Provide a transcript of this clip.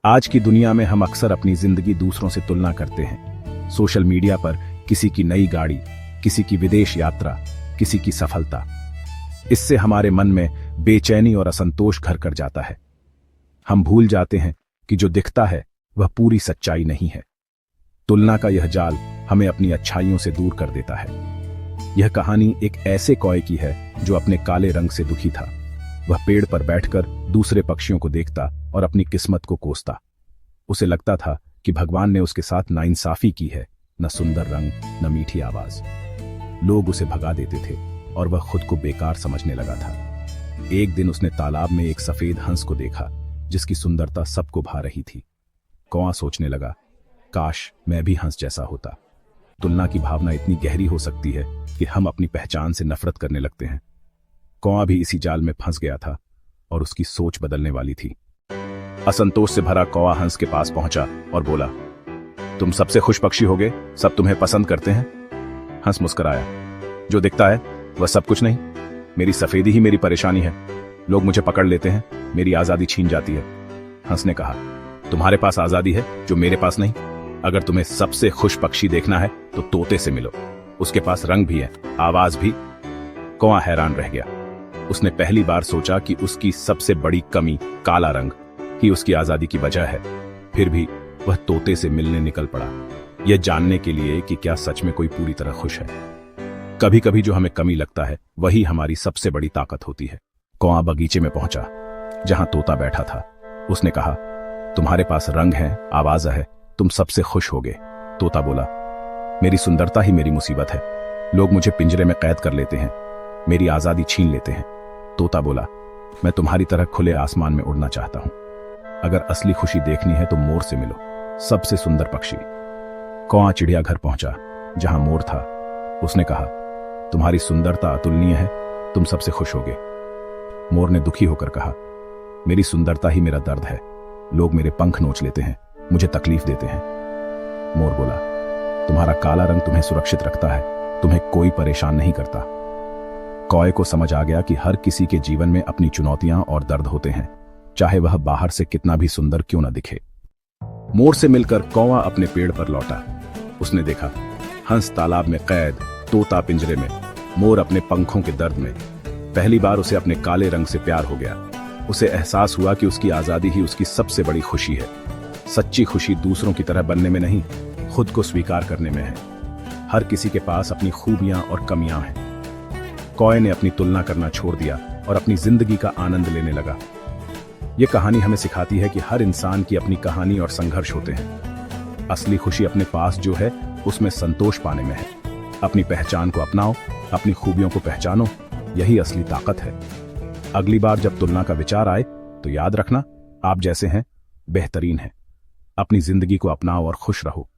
आज की दुनिया में हम अक्सर अपनी जिंदगी दूसरों से तुलना करते हैं। सोशल मीडिया पर किसी की नई गाड़ी, किसी की विदेश यात्रा, किसी की सफलता। इससे हमारे मन में बेचैनी और असंतोष घर कर जाता है। हम भूल जाते हैं कि जो दिखता है वह पूरी सच्चाई नहीं है। तुलना का यह जाल हमें अपनी अच्छाइयों से दूर कर देता है। यह कहानी एक ऐसे कौए की है जो अपने काले रंग से दुखी था। वह पेड़ पर बैठकर दूसरे पक्षियों को देखता और अपनी किस्मत को कोसता। उसे लगता था कि भगवान ने उसके साथ नाइंसाफी की है, न सुंदर रंग, न मीठी आवाज। लोग उसे भगा देते थे और वह खुद को बेकार समझने लगा था। एक दिन उसने तालाब में एक सफेद हंस को देखा जिसकी सुंदरता सबको भा रही थी। कौआ सोचने लगा, काश मैं भी हंस जैसा होता। तुलना की भावना इतनी गहरी हो सकती है कि हम अपनी पहचान से नफरत करने लगते हैं। कौआ भी इसी जाल में फंस गया था और उसकी सोच बदलने वाली थी। असंतोष से भरा कौआ हंस के पास पहुंचा और बोला, तुम सबसे खुश पक्षी होगे, सब तुम्हें पसंद करते हैं। हंस मुस्कुराया, जो दिखता है वह सब कुछ नहीं। मेरी सफेदी ही मेरी परेशानी है। लोग मुझे पकड़ लेते हैं, मेरी आजादी छीन जाती है। हंस ने कहा, तुम्हारे पास आजादी है जो मेरे पास नहीं। अगर तुम्हें सबसे खुश पक्षी देखना है तो तोते से मिलो, उसके पास रंग भी है, आवाज भी। कौआ हैरान रह गया। उसने पहली बार सोचा कि उसकी सबसे बड़ी कमी काला रंग ही उसकी आजादी की वजह है। फिर भी वह तोते से मिलने निकल पड़ा, यह जानने के लिए कि क्या सच में कोई पूरी तरह खुश है। कभी कभी जो हमें कमी लगता है वही हमारी सबसे बड़ी ताकत होती है। कौआ बगीचे में पहुंचा जहां तोता बैठा था। उसने कहा, तुम्हारे पास रंग है, आवाज है, तुम सबसे खुश होगे। तोता बोला, मेरी सुंदरता ही मेरी मुसीबत है। लोग मुझे पिंजरे में कैद कर लेते हैं, मेरी आजादी छीन लेते हैं। तोता बोला, मैं तुम्हारी तरह खुले आसमान में उड़ना चाहता हूं। अगर असली खुशी देखनी है तो मोर से मिलो, सबसे सुंदर पक्षी। कौआ चिड़ियाघर पहुंचा जहां मोर था। उसने कहा, तुम्हारी सुंदरता अतुलनीय है, तुम सबसे खुश होगे। मोर ने दुखी होकर कहा, मेरी सुंदरता ही मेरा दर्द है। लोग मेरे पंख नोच लेते हैं, मुझे तकलीफ देते हैं। मोर बोला, तुम्हारा काला रंग तुम्हें सुरक्षित रखता है, तुम्हें कोई परेशान नहीं करता। कौए को समझ आ गया कि हर किसी के जीवन में अपनी चुनौतियां और दर्द होते हैं, चाहे वह बाहर से कितना भी सुंदर क्यों न दिखे। मोर से मिलकर कौआ अपने पेड़ पर लौटा। उसने देखा, हंस तालाब में कैद, तोता पिंजरे में, मोर अपने पंखों के दर्द में। पहली बार उसे अपने काले रंग से प्यार हो गया। उसे एहसास हुआ कि उसकी आजादी ही उसकी सबसे बड़ी खुशी है। सच्ची खुशी दूसरों की तरह बनने में नहीं, खुद को स्वीकार करने में है। हर किसी के पास अपनी खूबियां और कमियां हैं। कौए ने अपनी तुलना करना छोड़ दिया और अपनी जिंदगी का आनंद लेने लगा। यह कहानी हमें सिखाती है कि हर इंसान की अपनी कहानी और संघर्ष होते हैं। असली खुशी अपने पास जो है उसमें संतोष पाने में है। अपनी पहचान को अपनाओ, अपनी खूबियों को पहचानो, यही असली ताकत है। अगली बार जब तुलना का विचार आए तो याद रखना, आप जैसे हैं बेहतरीन हैं। अपनी जिंदगी को अपनाओ और खुश रहो।